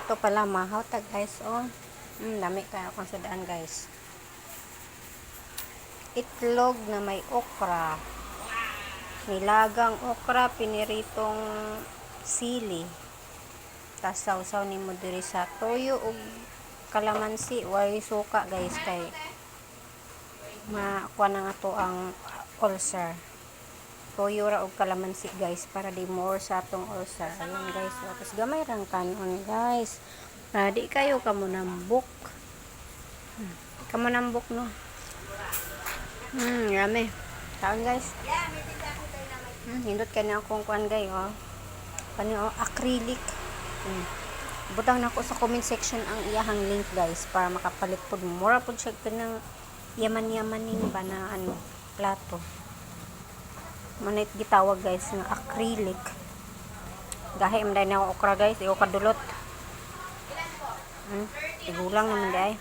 Ito pala mahaw ta guys, oh. Dami kaya akong sadaan guys. Itlog na may okra. Nilagang okra, piniritong sili. Tas sausaw ni mo diri sa toyo ug kalamansi, way suka guys kay makuha na nga to ang ulcer. Toyo ra og kalamansi guys para di more sa atong ulcer. Ayun guys, tapos gamay rang kanon guys. Di kayo kamo nambok. Kamo nambok no. Rami. Taon guys. Hindot kanya akong kuan guys, oh. Kani acrylic. Butang na ko sa comment section ang iyahang link guys para makapalit pod mura pod siya kanang yaman-yaman ning ba na ano plato. Manit gitawag guys nga acrylic. Gahi man na okra guys, iyo kadulot. Igulang naman day.